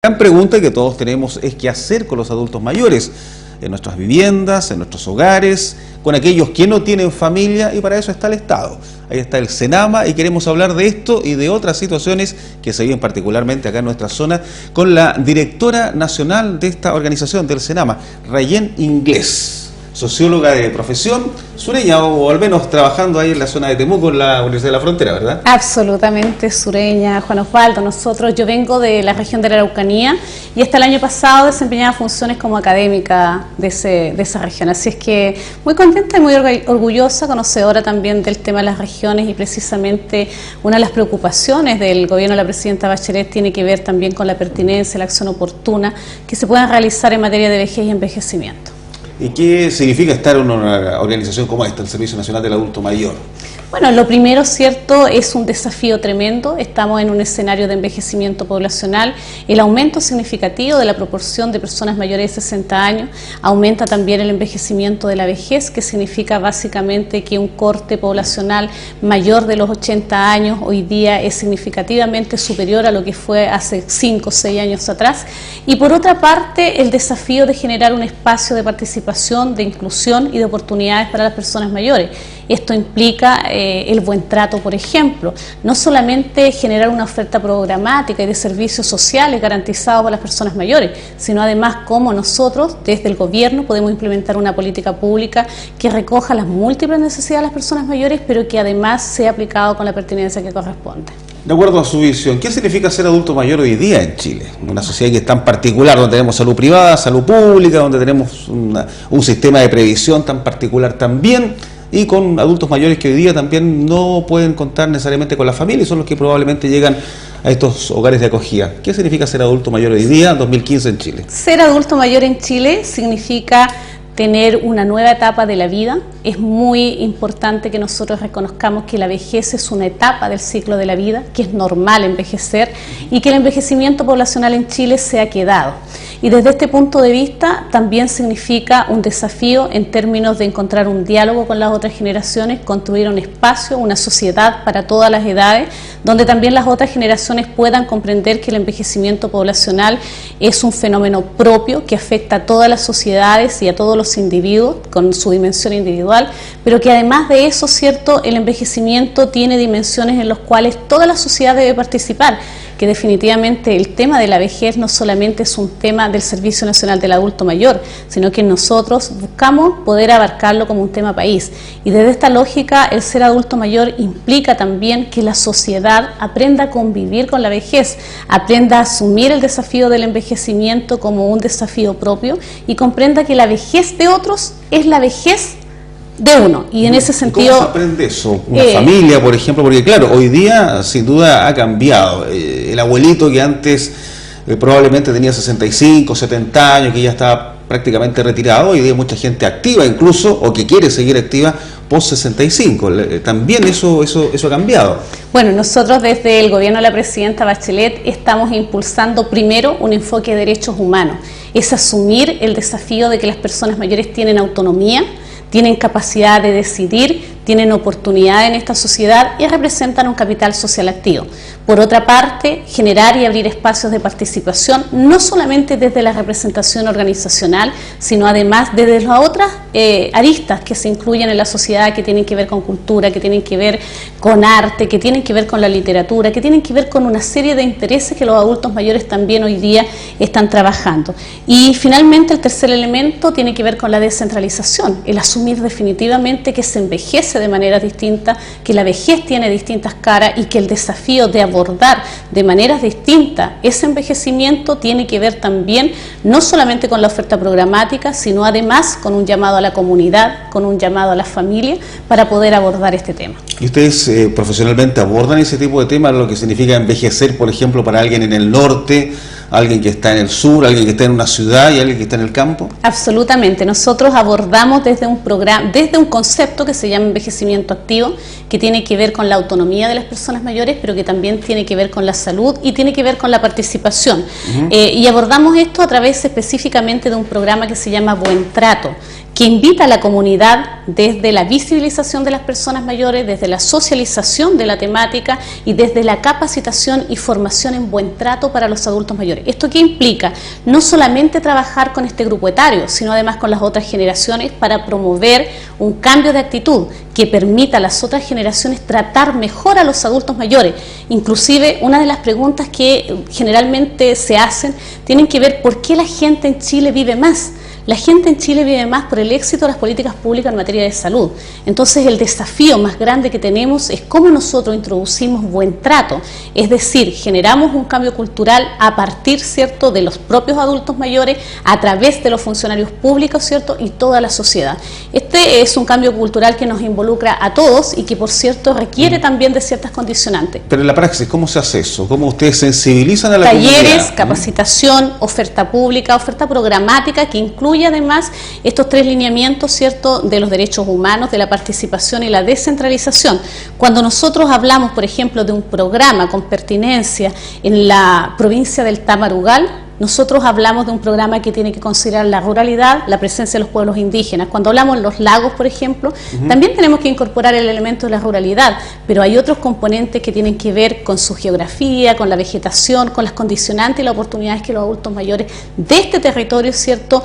La gran pregunta que todos tenemos es qué hacer con los adultos mayores, en nuestras viviendas, en nuestros hogares, con aquellos que no tienen familia, y para eso está el Estado. Ahí está el Senama y queremos hablar de esto y de otras situaciones que se viven particularmente acá en nuestra zona con la directora nacional de esta organización, del Senama, Rayén Inglés, socióloga de profesión, sureña o al menos trabajando ahí en la zona de Temuco, en la Universidad de la Frontera, ¿verdad? Absolutamente sureña, Juan Osvaldo. Yo vengo de la región de la Araucanía y hasta el año pasado desempeñaba funciones como académica de esa región. Así es que muy contenta y muy orgullosa, conocedora también del tema de las regiones, y precisamente una de las preocupaciones del gobierno de la presidenta Bachelet tiene que ver también con la pertinencia, la acción oportuna que se puedan realizar en materia de vejez y envejecimiento. ¿Y qué significa estar en una organización como esta, el Servicio Nacional del Adulto Mayor? Bueno, lo primero, cierto, es un desafío tremendo. Estamos en un escenario de envejecimiento poblacional. El aumento significativo de la proporción de personas mayores de 60 años, aumenta también el envejecimiento de la vejez, que significa básicamente que un corte poblacional mayor de los 80 años hoy día es significativamente superior a lo que fue hace 5 o 6 años atrás. Y por otra parte, el desafío de generar un espacio de participación, de inclusión y de oportunidades para las personas mayores. Esto implica el buen trato, por ejemplo, no solamente generar una oferta programática y de servicios sociales garantizados para las personas mayores, sino además cómo nosotros, desde el gobierno, podemos implementar una política pública que recoja las múltiples necesidades de las personas mayores, pero que además sea aplicado con la pertinencia que corresponde. De acuerdo a su visión, ¿qué significa ser adulto mayor hoy día en Chile? Una sociedad que es tan particular, donde tenemos salud privada, salud pública, donde tenemos un sistema de previsión tan particular también, y con adultos mayores que hoy día también no pueden contar necesariamente con la familia y son los que probablemente llegan a estos hogares de acogida. ¿Qué significa ser adulto mayor hoy día, 2015 en Chile? Ser adulto mayor en Chile significa tener una nueva etapa de la vida. Es muy importante que nosotros reconozcamos que la vejez es una etapa del ciclo de la vida, que es normal envejecer y que el envejecimiento poblacional en Chile se ha quedado. Y desde este punto de vista también significa un desafío en términos de encontrar un diálogo con las otras generaciones, construir un espacio, una sociedad para todas las edades, donde también las otras generaciones puedan comprender que el envejecimiento poblacional es un fenómeno propio que afecta a todas las sociedades y a todos los individuos con su dimensión individual, pero que además de eso, cierto, el envejecimiento tiene dimensiones en las cuales toda la sociedad debe participar, que definitivamente el tema de la vejez no solamente es un tema del Servicio Nacional del Adulto Mayor, sino que nosotros buscamos poder abarcarlo como un tema país. Y desde esta lógica, el ser adulto mayor implica también que la sociedad aprenda a convivir con la vejez, aprenda a asumir el desafío del envejecimiento como un desafío propio y comprenda que la vejez de otros es la vejez de uno, y en ese sentido... ¿Cómo se aprende eso? Una familia, por ejemplo, porque claro, hoy día sin duda ha cambiado. El abuelito que antes probablemente tenía 65, 70 años, que ya estaba prácticamente retirado, hoy día hay mucha gente activa incluso, o que quiere seguir activa post 65. También eso ha cambiado. Bueno, nosotros desde el gobierno de la presidenta Bachelet estamos impulsando primero un enfoque de derechos humanos. Es asumir el desafío de que las personas mayores tienen autonomía, tienen capacidad de decidir, tienen oportunidad en esta sociedad y representan un capital social activo. Por otra parte, generar y abrir espacios de participación, no solamente desde la representación organizacional, sino además desde las otras aristas que se incluyen en la sociedad, que tienen que ver con cultura, que tienen que ver con arte, que tienen que ver con la literatura, que tienen que ver con una serie de intereses que los adultos mayores también hoy día están trabajando. Y finalmente el tercer elemento tiene que ver con la descentralización, el asumir definitivamente que se envejece de manera distinta, que la vejez tiene distintas caras y que el desafío de abordar de maneras distintas ese envejecimiento tiene que ver también no solamente con la oferta programática, sino además con un llamado a la comunidad, con un llamado a la familia para poder abordar este tema. ¿Y ustedes profesionalmente abordan ese tipo de temas, lo que significa envejecer, por ejemplo, para alguien en el norte, alguien que está en el sur, alguien que está en una ciudad y alguien que está en el campo? Absolutamente. Nosotros abordamos desde un programa, desde un concepto que se llama envejecimiento activo, que tiene que ver con la autonomía de las personas mayores, pero que también tiene que ver con la salud y tiene que ver con la participación. Y abordamos esto a través específicamente de un programa que se llama Buen Trato, que invita a la comunidad desde la visibilización de las personas mayores, desde la socialización de la temática y desde la capacitación y formación en buen trato para los adultos mayores. ¿Esto qué implica? No solamente trabajar con este grupo etario, sino además con las otras generaciones para promover un cambio de actitud que permita a las otras generaciones tratar mejor a los adultos mayores. Inclusive, una de las preguntas que generalmente se hacen tienen que ver por qué la gente en Chile vive más. La gente en Chile vive más por el éxito de las políticas públicas en materia de salud. Entonces, el desafío más grande que tenemos es cómo nosotros introducimos buen trato, es decir, generamos un cambio cultural a partir, ¿cierto?, de los propios adultos mayores, a través de los funcionarios públicos, ¿cierto?, y toda la sociedad. Este es un cambio cultural que nos involucra a todos y que, por cierto, requiere también de ciertas condicionantes. Pero en la praxis, ¿cómo se hace eso? ¿Cómo ustedes sensibilizan a la comunidad? Talleres, capacitación, oferta pública, oferta programática que incluye además estos 3 lineamientos, ¿cierto?, de los derechos humanos, de la participación y la descentralización. Cuando nosotros hablamos, por ejemplo, de un programa con pertinencia en la provincia del Tamarugal, nosotros hablamos de un programa que tiene que considerar la ruralidad, la presencia de los pueblos indígenas. Cuando hablamos de los lagos, por ejemplo, también tenemos que incorporar el elemento de la ruralidad, pero hay otros componentes que tienen que ver con su geografía, con la vegetación, con las condicionantes y las oportunidades que los adultos mayores de este territorio, ¿cierto?,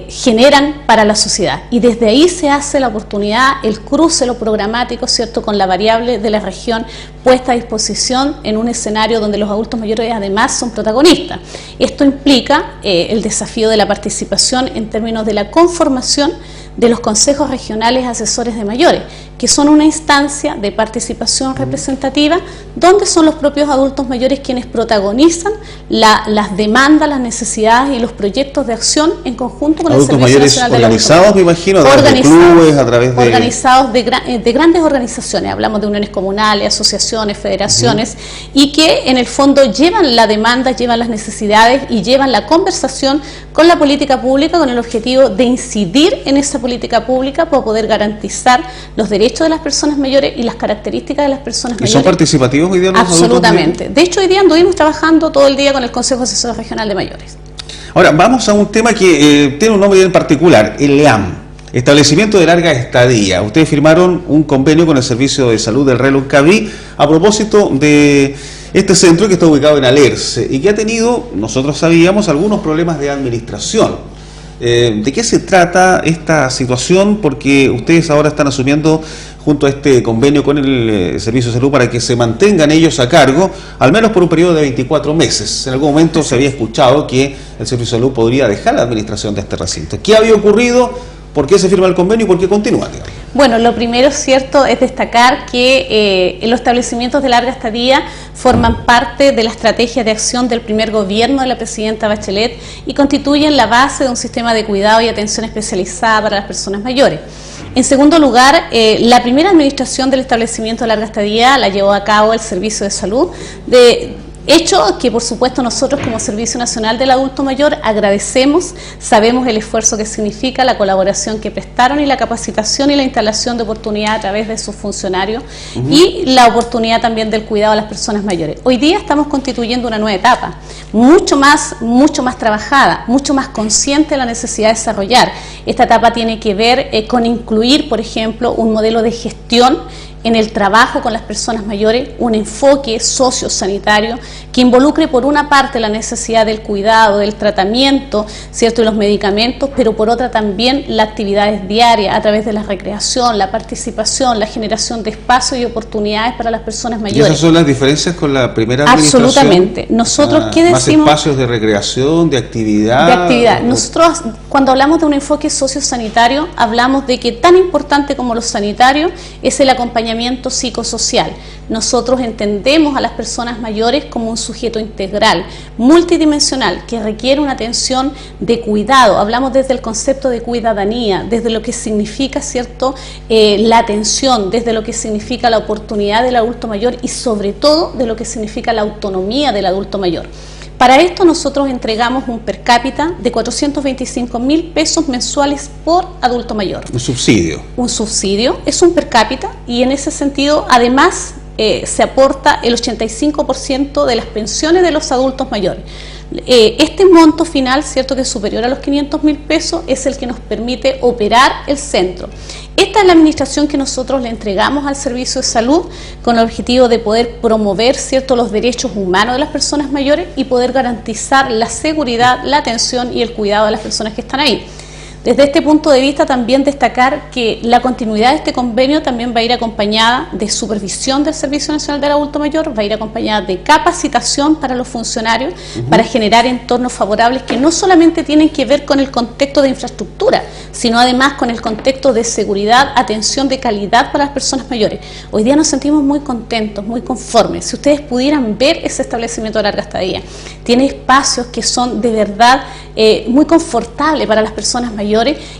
generan para la sociedad. Y desde ahí se hace la oportunidad, el cruce, lo programático, ¿cierto?, con la variable de la región puesta a disposición en un escenario donde los adultos mayores además son protagonistas. Esto implica el desafío de la participación en términos de la conformación de los consejos regionales asesores de mayores, que son una instancia de participación representativa donde son los propios adultos mayores quienes protagonizan las demandas, las necesidades y los proyectos de acción en conjunto con el Servicio Nacional de la organizados, me imagino, a través de clubes, a través de... Organizados de grandes organizaciones, hablamos de uniones comunales, asociaciones, federaciones, y que en el fondo llevan la demanda, llevan las necesidades y llevan la conversación con la política pública con el objetivo de incidir en esa política pública para poder garantizar los derechos de las personas mayores y las características de las personas mayores. ¿Y son participativos hoy día los adultos mayores? Absolutamente. De hecho, hoy día anduvimos trabajando todo el día con el Consejo Asesor Regional de Mayores. Ahora, vamos a un tema que tiene un nombre bien particular, el EAM, Establecimiento de Larga Estadía. Ustedes firmaron un convenio con el Servicio de Salud del Reloj Caví a propósito de este centro que está ubicado en Alerce y que ha tenido, nosotros sabíamos, algunos problemas de administración. ¿De qué se trata esta situación? Porque ustedes ahora están asumiendo junto a este convenio con el Servicio de Salud para que se mantengan ellos a cargo, al menos por un periodo de 24 meses. En algún momento se había escuchado que el Servicio de Salud podría dejar la administración de este recinto. ¿Qué había ocurrido? ¿Por qué se firma el convenio y por qué continúa? Bueno, lo primero, cierto, es destacar que los establecimientos de larga estadía forman parte de la estrategia de acción del primer gobierno de la presidenta Bachelet y constituyen la base de un sistema de cuidado y atención especializada para las personas mayores. En segundo lugar, la primera administración del establecimiento de larga estadía la llevó a cabo el Servicio de Salud, hecho que por supuesto nosotros como Servicio Nacional del Adulto Mayor agradecemos, sabemos el esfuerzo que significa, la colaboración que prestaron y la capacitación y la instalación de oportunidad a través de sus funcionarios y la oportunidad también del cuidado a las personas mayores. Hoy día estamos constituyendo una nueva etapa, mucho más trabajada, mucho más consciente de la necesidad de desarrollar. Esta etapa tiene que ver con incluir, por ejemplo, un modelo de gestión en el trabajo con las personas mayores, un enfoque sociosanitario que involucre por una parte la necesidad del cuidado, del tratamiento, ¿cierto?, y los medicamentos, pero por otra también las actividades diarias a través de la recreación, la participación, la generación de espacios y oportunidades para las personas mayores. ¿Y esas son las diferencias con la primera administración? Absolutamente. Nosotros, ¿qué decimos? Más espacios de recreación, de actividad. De actividad. Nosotros, cuando hablamos de un enfoque sociosanitario, hablamos de que tan importante como lo sanitario es el acompañamiento psicosocial. Nosotros entendemos a las personas mayores como un sujeto integral, multidimensional, que requiere una atención de cuidado. Hablamos desde el concepto de cuidadanía, desde lo que significa, ¿cierto?, la atención, desde lo que significa la oportunidad del adulto mayor y sobre todo de lo que significa la autonomía del adulto mayor. Para esto nosotros entregamos un per cápita de 425.000 pesos mensuales por adulto mayor. Un subsidio. Un subsidio, es un per cápita y en ese sentido además se aporta el 85% de las pensiones de los adultos mayores. Este monto final, ¿cierto?, que es superior a los 500.000 pesos, es el que nos permite operar el centro. Esta es la administración que nosotros le entregamos al servicio de salud con el objetivo de poder promover, ¿cierto?, los derechos humanos de las personas mayores y poder garantizar la seguridad, la atención y el cuidado de las personas que están ahí. Desde este punto de vista también destacar que la continuidad de este convenio también va a ir acompañada de supervisión del Servicio Nacional del Adulto Mayor, va a ir acompañada de capacitación para los funcionarios, para generar entornos favorables que no solamente tienen que ver con el contexto de infraestructura, sino además con el contexto de seguridad, atención de calidad para las personas mayores. Hoy día nos sentimos muy contentos, muy conformes. Si ustedes pudieran ver ese establecimiento de larga estadía, tiene espacios que son de verdad muy confortables para las personas mayores,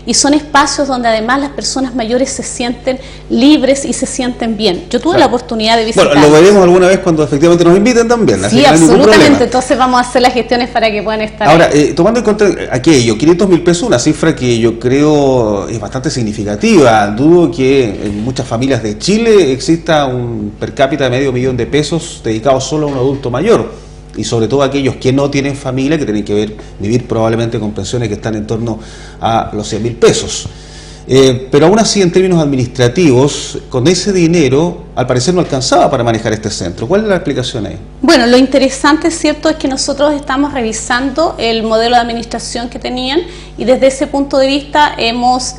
y son espacios donde además las personas mayores se sienten libres y se sienten bien. Yo tuve la oportunidad de visitar. Bueno, lo veremos alguna vez cuando efectivamente nos inviten también. Sí, absolutamente. Entonces vamos a hacer las gestiones para que puedan estar. Ahora, tomando en cuenta aquello, 500.000 pesos, una cifra que yo creo es bastante significativa. Dudo que en muchas familias de Chile exista un per cápita de $500.000 de pesos dedicado solo a un adulto mayor. Y sobre todo aquellos que no tienen familia, que tienen que vivir probablemente con pensiones que están en torno a los 100.000 pesos. Pero aún así, en términos administrativos, con ese dinero, al parecer no alcanzaba para manejar este centro. ¿Cuál es la explicación ahí? Bueno, lo interesante, ¿cierto?, es que nosotros estamos revisando el modelo de administración que tenían y desde ese punto de vista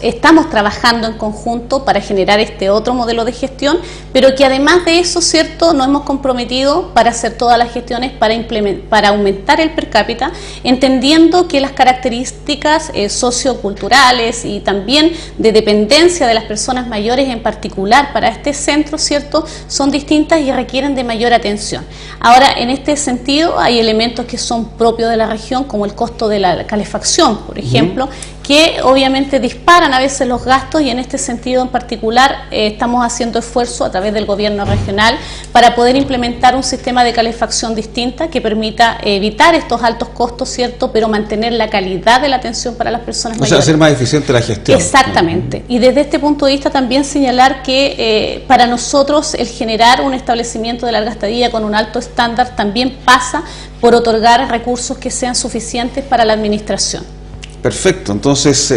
estamos trabajando en conjunto para generar este otro modelo de gestión, pero que además de eso, ¿cierto?, nos hemos comprometido para hacer todas las gestiones para aumentar el per cápita, entendiendo que las características socioculturales y también de dependencia de las personas mayores en particular para este centro, ¿cierto?, son distintas y requieren de mayor atención. Ahora, en este sentido, hay elementos que son propios de la región, como el costo de la calefacción, por ejemplo, que obviamente disparan a veces los gastos, y en este sentido en particular estamos haciendo esfuerzo a través del gobierno regional para poder implementar un sistema de calefacción distinta que permita evitar estos altos costos, ¿cierto?, pero mantener la calidad de la atención para las personas mayores. O sea, hacer más eficiente la gestión. Exactamente. Y desde este punto de vista también señalar que para nosotros el generar un establecimiento de larga estadía con un alto estándar también pasa por otorgar recursos que sean suficientes para la administración. Perfecto, entonces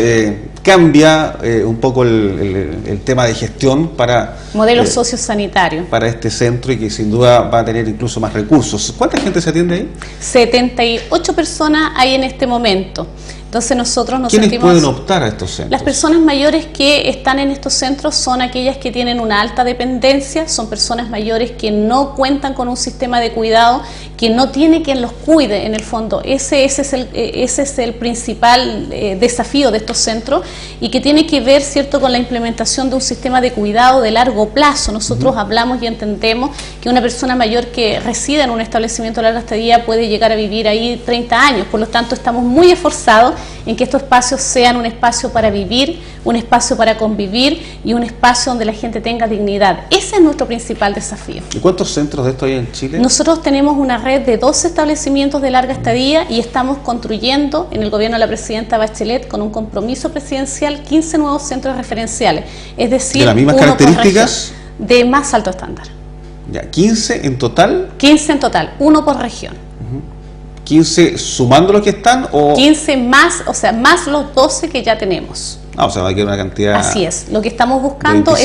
cambia un poco el tema de gestión para... Modelo sociosanitario. Para este centro, y que sin duda va a tener incluso más recursos. ¿Cuánta gente se atiende ahí? 78 personas hay en este momento. Entonces nosotros nos ¿Quiénes sentimos... pueden optar a estos centros? Las personas mayores que están en estos centros son aquellas que tienen una alta dependencia, son personas mayores que no cuentan con un sistema de cuidado, que no tiene quien los cuide en el fondo. Ese es el principal desafío de estos centros, y que tiene que ver, ¿cierto?, con la implementación de un sistema de cuidado de largo plazo. Nosotros hablamos y entendemos que una persona mayor que reside en un establecimiento de larga estadía puede llegar a vivir ahí 30 años, por lo tanto estamos muy esforzados en que estos espacios sean un espacio para vivir, un espacio para convivir y un espacio donde la gente tenga dignidad. Ese es nuestro principal desafío. ¿Y cuántos centros de esto hay en Chile? Nosotros tenemos una red de 12 establecimientos de larga estadía y estamos construyendo en el gobierno de la presidenta Bachelet, con un compromiso presidencial, 15 nuevos centros referenciales. Es decir, ¿de las mismas características? De más alto estándar. Ya, ¿15 en total? 15 en total, uno por región. 15 sumando los que están, o 15 más, o sea, más los 12 que ya tenemos. O sea, va a quedar una cantidad. Así es. Lo que estamos buscando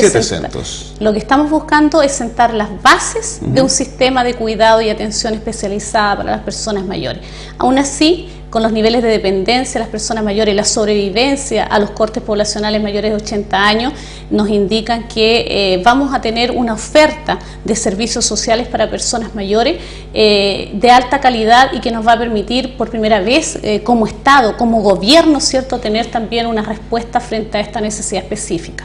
es sentar las bases de un sistema de cuidado y atención especializada para las personas mayores. Aún así, con los niveles de dependencia de las personas mayores, la sobrevivencia a los cortes poblacionales mayores de 80 años, nos indican que vamos a tener una oferta de servicios sociales para personas mayores de alta calidad, y que nos va a permitir por primera vez como Estado, como gobierno, ¿cierto?, tener también una respuesta frente a esta necesidad específica.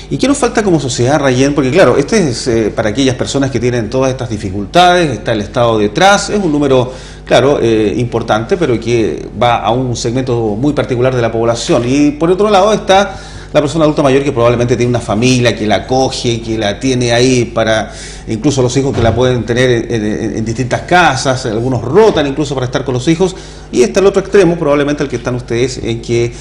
¿Y qué nos falta como sociedad, Rayén? Porque claro, este es para aquellas personas que tienen todas estas dificultades, está el Estado detrás, es un número, claro, importante, pero que va a un segmento muy particular de la población. Y por otro lado está la persona adulta mayor que probablemente tiene una familia que la acoge, que la tiene ahí para, incluso los hijos que la pueden tener en distintas casas, algunos rotan incluso para estar con los hijos. Y está el otro extremo, probablemente el que están ustedes, en que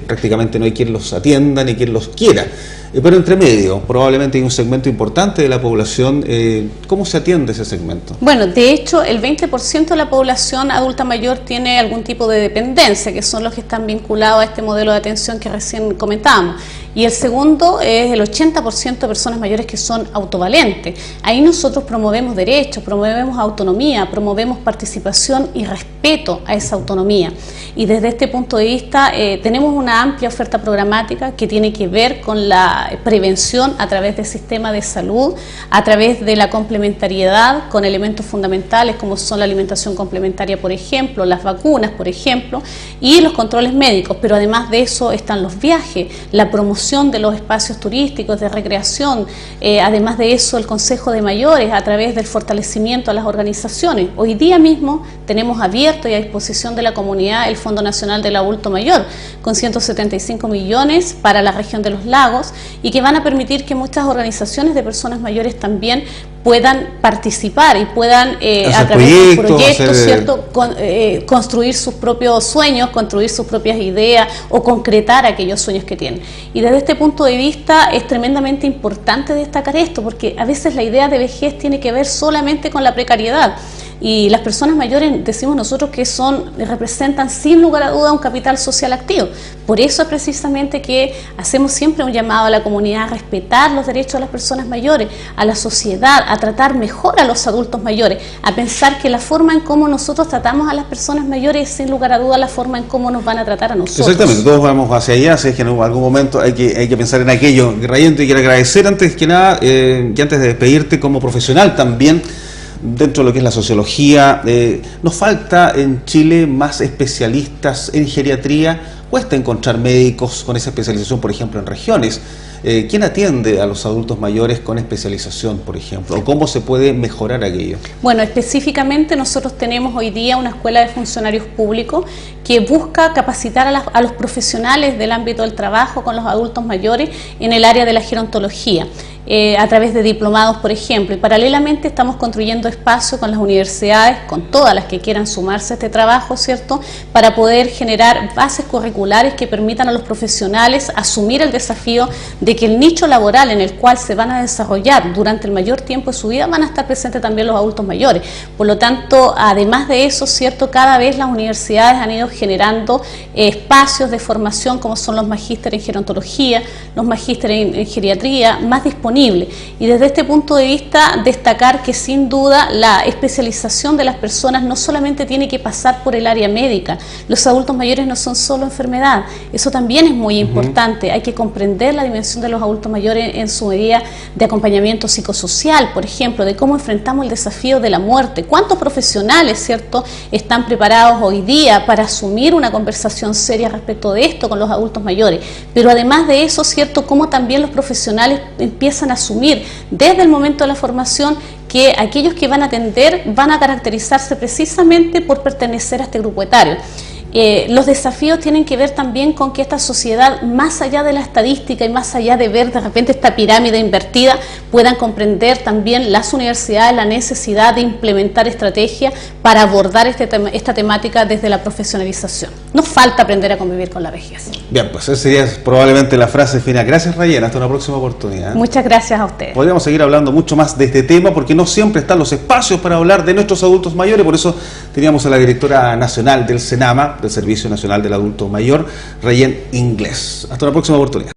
prácticamente no hay quien los atienda ni quien los quiera. Pero entre medio, probablemente hay un segmento importante de la población. ¿Cómo se atiende ese segmento? Bueno, de hecho, el 20% de la población adulta mayor tiene algún tipo de dependencia, que son los que están vinculados a este modelo de atención que recién comentábamos. Y el segundo es el 80% de personas mayores que son autovalentes. Ahí nosotros promovemos derechos, promovemos autonomía, promovemos participación y respeto a esa autonomía. Y desde este punto de vista tenemos una amplia oferta programática que tiene que ver con la prevención a través del sistema de salud, a través de la complementariedad con elementos fundamentales como son la alimentación complementaria, por ejemplo, las vacunas, por ejemplo, y los controles médicos. Pero además de eso están los viajes, la promoción de los espacios turísticos, de recreación, además de eso el Consejo de Mayores a través del fortalecimiento a las organizaciones. Hoy día mismo tenemos abierto y a disposición de la comunidad el Fondo Nacional del Adulto Mayor con 175 millones para la región de los lagos y que van a permitir que muchas organizaciones de personas mayores también puedan participar y puedan a través de proyectos, ¿cierto? Construir sus propios sueños, construir sus propias ideas o concretar aquellos sueños que tienen. Y desde este punto de vista es tremendamente importante destacar esto, porque a veces la idea de vejez tiene que ver solamente con la precariedad. Y las personas mayores, decimos nosotros, que representan sin lugar a duda un capital social activo. Por eso es precisamente que hacemos siempre un llamado a la comunidad a respetar los derechos de las personas mayores, a la sociedad, a tratar mejor a los adultos mayores, a pensar que la forma en cómo nosotros tratamos a las personas mayores es sin lugar a duda la forma en cómo nos van a tratar a nosotros. Exactamente, todos vamos hacia allá, así es que en algún momento hay que pensar en aquello. Rayen, te quiero agradecer antes que nada, y antes de despedirte como profesional también, dentro de lo que es la sociología, nos falta en Chile más especialistas en geriatría. Cuesta encontrar médicos con esa especialización, por ejemplo, en regiones. ¿Quién atiende a los adultos mayores con especialización, por ejemplo? ¿O cómo se puede mejorar aquello? Bueno, específicamente nosotros tenemos hoy día una escuela de funcionarios públicos que busca capacitar a los profesionales del ámbito del trabajo con los adultos mayores en el área de la gerontología. A través de diplomados, por ejemplo, y paralelamente estamos construyendo espacios con las universidades, con todas las que quieran sumarse a este trabajo, ¿cierto?, para poder generar bases curriculares que permitan a los profesionales asumir el desafío de que el nicho laboral en el cual se van a desarrollar durante el mayor tiempo de su vida van a estar presentes también los adultos mayores. Por lo tanto, además de eso, ¿cierto?, cada vez las universidades han ido generando espacios de formación como son los magísteres en gerontología, los magísteres en geriatría, más disponibles. Y desde este punto de vista destacar que sin duda la especialización de las personas no solamente tiene que pasar por el área médica. Los adultos mayores no son solo enfermedad, eso también es muy importante. Hay que comprender la dimensión de los adultos mayores en su medida de acompañamiento psicosocial, por ejemplo, de cómo enfrentamos el desafío de la muerte. ¿Cuántos profesionales, cierto, están preparados hoy día para asumir una conversación seria respecto de esto con los adultos mayores? Pero además de eso, cierto, cómo también los profesionales empiezan a asumir desde el momento de la formación que aquellos que van a atender van a caracterizarse precisamente por pertenecer a este grupo etario. Los desafíos tienen que ver también con que esta sociedad, más allá de la estadística y más allá de ver de repente esta pirámide invertida, puedan comprender también las universidades la necesidad de implementar estrategias para abordar esta temática desde la profesionalización. Nos falta aprender a convivir con la vejez. Bien, pues esa sería probablemente la frase final. Gracias, Rayen, hasta una próxima oportunidad. Muchas gracias a ustedes. Podríamos seguir hablando mucho más de este tema porque no siempre están los espacios para hablar de nuestros adultos mayores, por eso teníamos a la directora nacional del SENAMA, del Servicio Nacional del Adulto Mayor, Rayen Inglés. Hasta una próxima oportunidad.